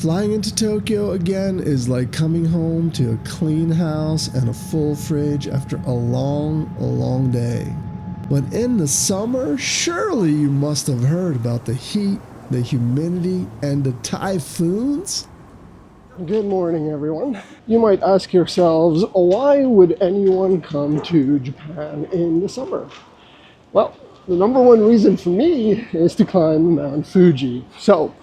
Flying into Tokyo again is like coming home to a clean house and a full fridge after a long day. But in the summer, surely you must have heard about the heat, the humidity, and the typhoons? Good morning, everyone. You might ask yourselves, why would anyone come to Japan in the summer? Well, the number one reason for me is to climb Mount Fuji. So,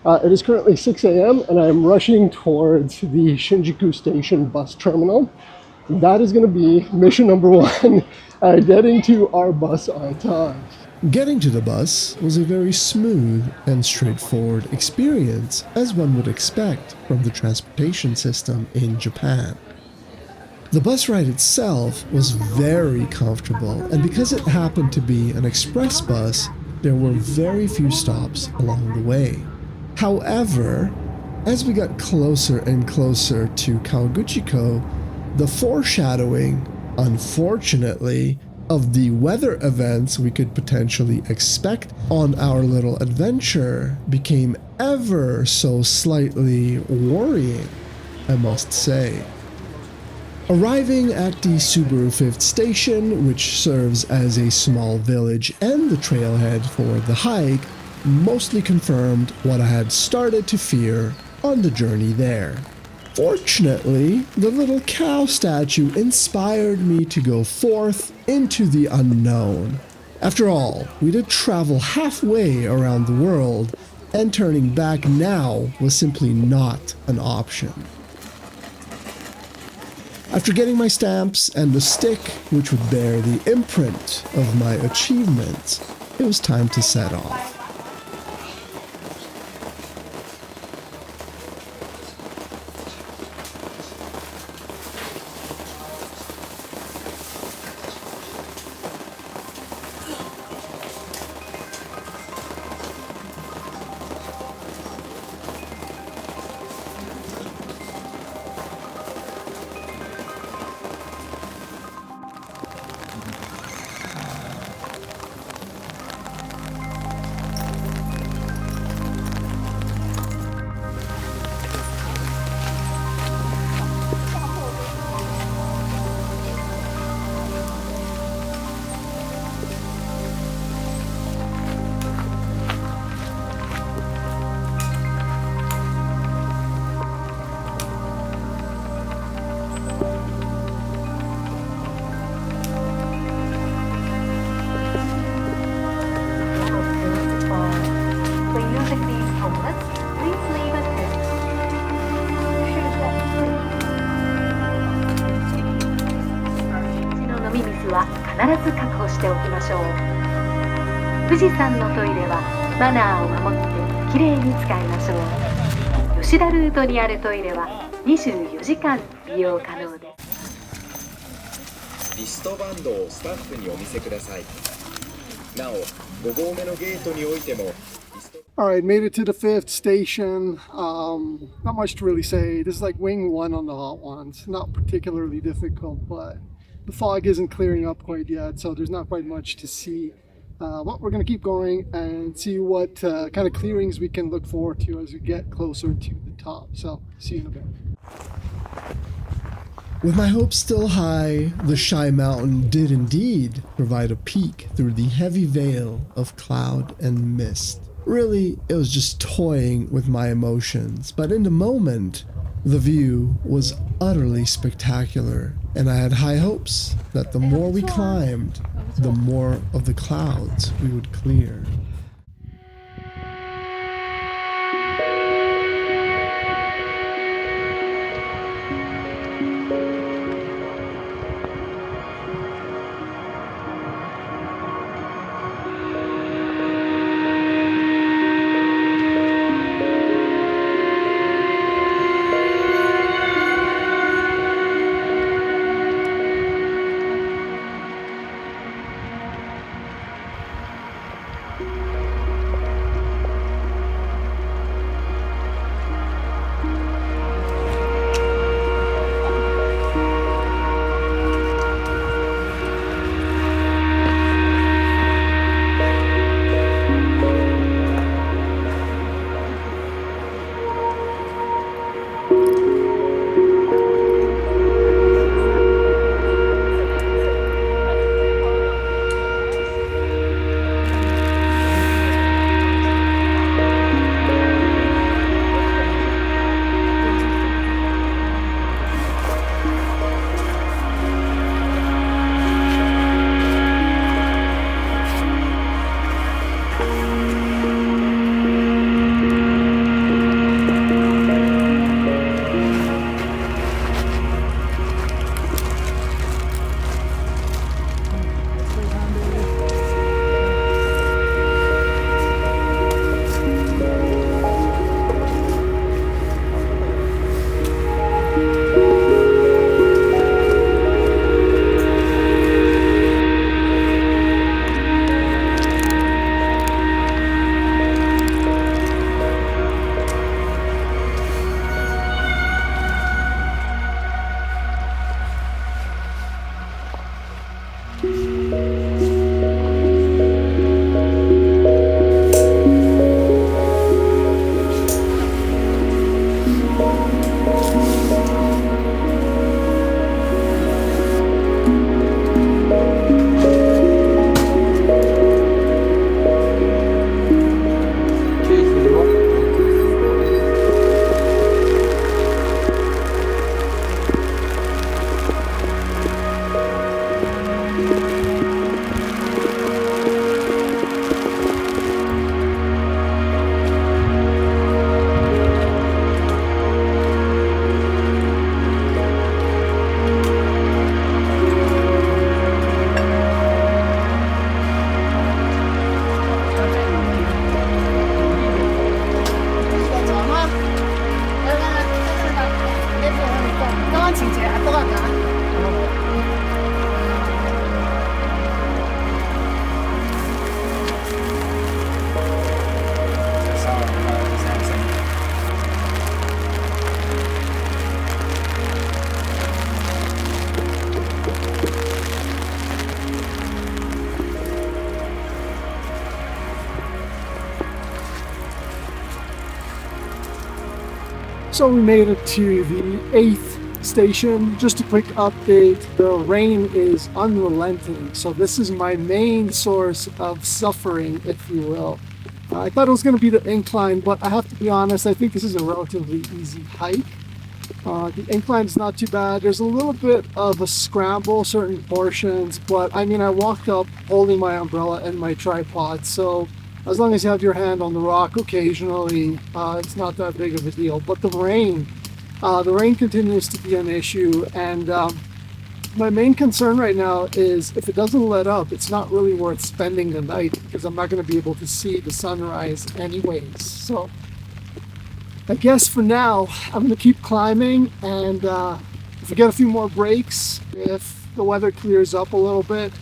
it is currently 6 a.m. and I'm rushing towards the Shinjuku Station bus terminal. That is going to be mission number one, getting to our bus on time. Getting to the bus was a very smooth and straightforward experience, as one would expect from the transportation system in Japan. The bus ride itself was very comfortable, and because it happened to be an express bus, there were very few stops along the way. However, as we got closer and closer to Kawaguchiko, the foreshadowing, unfortunately, of the weather events we could potentially expect on our little adventure became ever so slightly worrying, I must say. Arriving at the Subaru 5th station, which serves as a small village and the trailhead for the hike, mostly confirmed what I had started to fear on the journey there. Fortunately, the little cow statue inspired me to go forth into the unknown. After all, we did travel halfway around the world, and turning back now was simply not an option. After getting my stamps and the stick, which would bear the imprint of my achievements, it was time to set off. Alright, made it to the 5th station. Not much to really say. This is like wing 1 on the hot ones. Not particularly difficult, but the fog isn't clearing up quite yet, so there's not quite much to see. But we're going to keep going and see what kind of clearings we can look forward to as we get closer to the top. So, see you in a bit. With my hopes still high, the Shy Mountain did indeed provide a peek through the heavy veil of cloud and mist. Really, it was just toying with my emotions, but in the moment, the view was utterly spectacular, and I had high hopes that the more we climbed, the more of the clouds we would clear. So we made it to the 8th station. Just a quick update, the rain is unrelenting, so this is my main source of suffering, if you will. I thought it was going to be the incline, but I have to be honest, I think this is a relatively easy hike. The incline is not too bad. There's a little bit of a scramble, certain portions, but I mean, I walked up holding my umbrella and my tripod, so as long as you have your hand on the rock occasionally, it's not that big of a deal. But the rain continues to be an issue, and my main concern right now is if it doesn't let up, it's not really worth spending the night because I'm not going to be able to see the sunrise anyways. So I guess for now, I'm going to keep climbing, and if I get a few more breaks, if the weather clears up a little bit,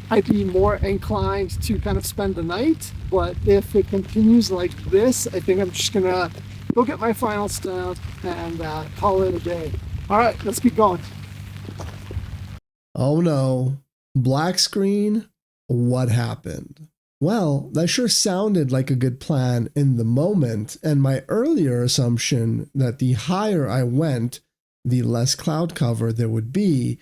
I'd be more inclined to kind of spend the night. But if it continues like this, I think I'm just going to go get my final stamp and call it a day. All right, let's keep going. Oh no. Black screen? What happened? Well, that sure sounded like a good plan in the moment, and my earlier assumption that the higher I went, the less cloud cover there would be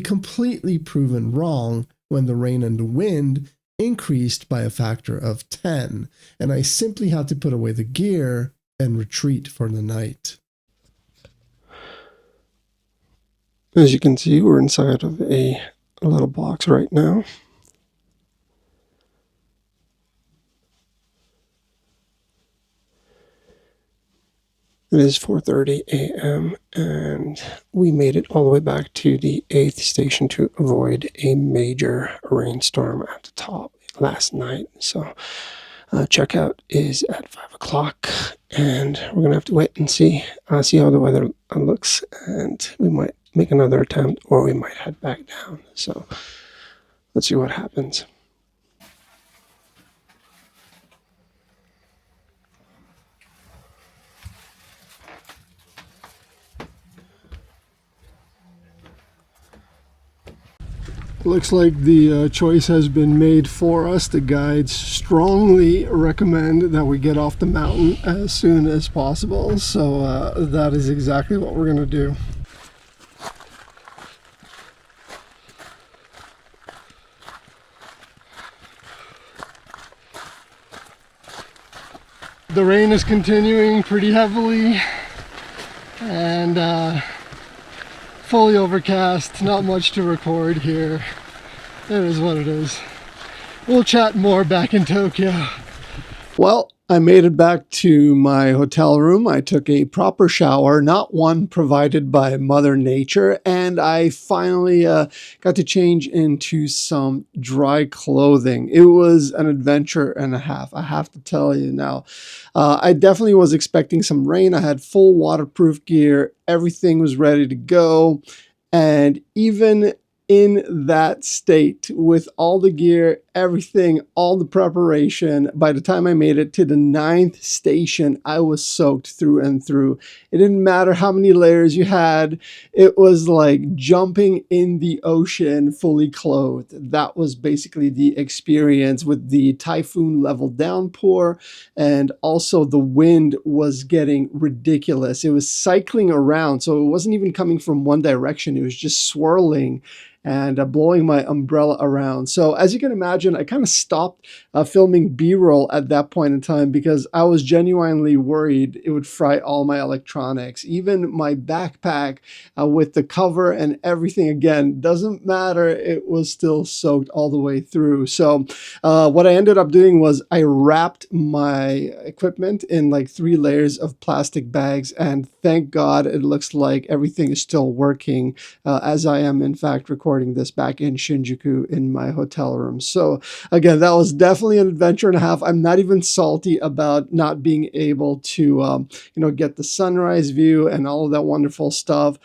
completely proven wrong when the rain and wind increased by a factor of 10, and I simply had to put away the gear and retreat for the night. As you can see, we're inside of a little box right now. It is 4:30 a.m. and we made it all the way back to the 8th station to avoid a major rainstorm at the top last night. So checkout is at 5 o'clock, and we're going to have to wait and see how the weather looks, and we might make another attempt or we might head back down. So let's see what happens. Looks like the choice has been made for us. The guides strongly recommend that we get off the mountain as soon as possible. So that is exactly what we're going to do. The rain is continuing pretty heavily, and fully overcast, not much to record here. It is what it is. We'll chat more back in Tokyo. Well, I made it back to my hotel room. I took a proper shower, not one provided by Mother Nature, and I finally got to change into some dry clothing. It was an adventure and a half, I have to tell you now. I definitely was expecting some rain. I had full waterproof gear. Everything was ready to go. And even in that state, with all the gear, everything, all the preparation, by the time I made it to the 9th station, I was soaked through and through. It didn't matter how many layers you had. It was like jumping in the ocean fully clothed. That was basically the experience with the typhoon level downpour, and also the wind was getting ridiculous. It was cycling around, so it wasn't even coming from one direction. It was just swirling and blowing my umbrella around. So as you can imagine, I kind of stopped filming B-roll at that point in time because I was genuinely worried it would fry all my electronics. Even my backpack with the cover and everything, again, doesn't matter. It was still soaked all the way through. So what I ended up doing was I wrapped my equipment in like 3 layers of plastic bags, and thank God it looks like everything is still working as I am in fact recording this back in Shinjuku in my hotel room. So again, that was definitely an adventure and a half. I'm not even salty about not being able to get the sunrise view and all of that wonderful stuff.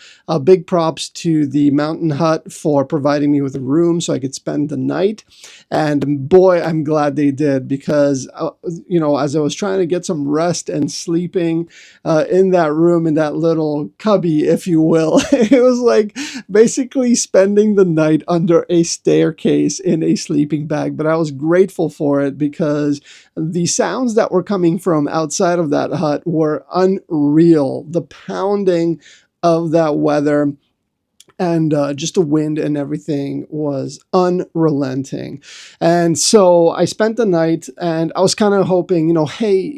Big props to the Mountain Hut for providing me with a room so I could spend the night. And boy, I'm glad they did, because as I was trying to get some rest and sleeping in that room, in that little cubby, if you will, it was like basically spending the the night under a staircase in a sleeping bag, but I was grateful for it because the sounds that were coming from outside of that hut were unreal. The pounding of that weather and just the wind and everything was unrelenting. And so I spent the night, and I was kind of hoping, hey,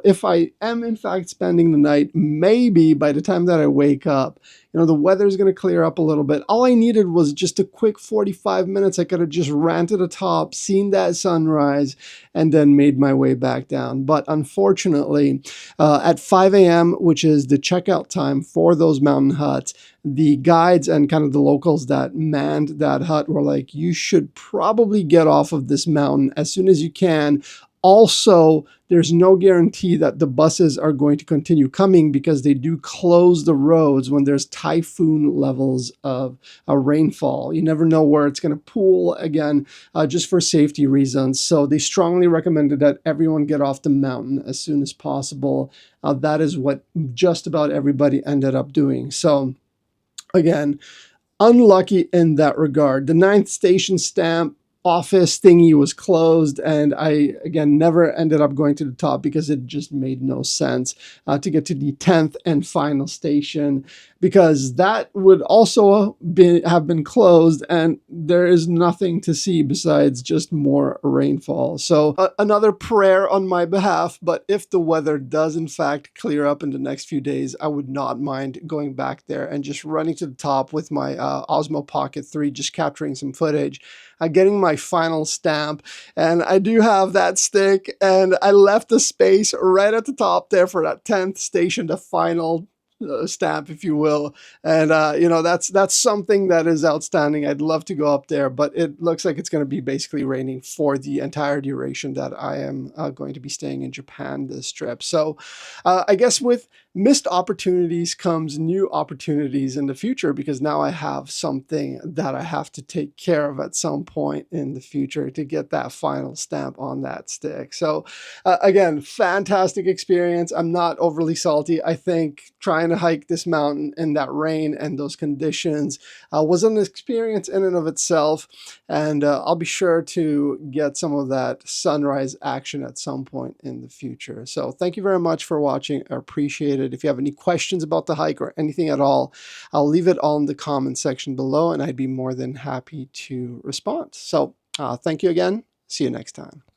if I am in fact spending the night, maybe by the time that I wake up, the weather's going to clear up a little bit. All I needed was just a quick 45 minutes. I could have just ran to the top, seen that sunrise, and then made my way back down. But unfortunately, at 5 a.m., which is the checkout time for those mountain huts, the guides and kind of the locals that manned that hut were like, you should probably get off of this mountain as soon as you can. Also, there's no guarantee that the buses are going to continue coming because they do close the roads when there's typhoon levels of rainfall. You never know where it's going to pool again, just for safety reasons. So they strongly recommended that everyone get off the mountain as soon as possible. That is what just about everybody ended up doing. So again, unlucky in that regard. The 9th station stamp office thingy was closed, and I, again, never ended up going to the top because it just made no sense to get to the 10th and final station, because that would also have been closed, and there is nothing to see besides just more rainfall. So another prayer on my behalf, but if the weather does in fact clear up in the next few days, I would not mind going back there and just running to the top with my Osmo Pocket 3, just capturing some footage, getting my final stamp. And I do have that stick, and I left the space right at the top there for that 10th station, the final stamp, if you will. And that's something that is outstanding. I'd love to go up there, but it looks like it's going to be basically raining for the entire duration that I am going to be staying in Japan this trip. So I guess with missed opportunities comes new opportunities in the future, because now I have something that I have to take care of at some point in the future to get that final stamp on that stick. So again, fantastic experience. I'm not overly salty. I think trying to hike this mountain in that rain and those conditions was an experience in and of itself. And I'll be sure to get some of that sunrise action at some point in the future. So thank you very much for watching. I appreciate it. If you have any questions about the hike or anything at all, I'll leave it all in the comment section below, and I'd be more than happy to respond. So thank you again. See you next time.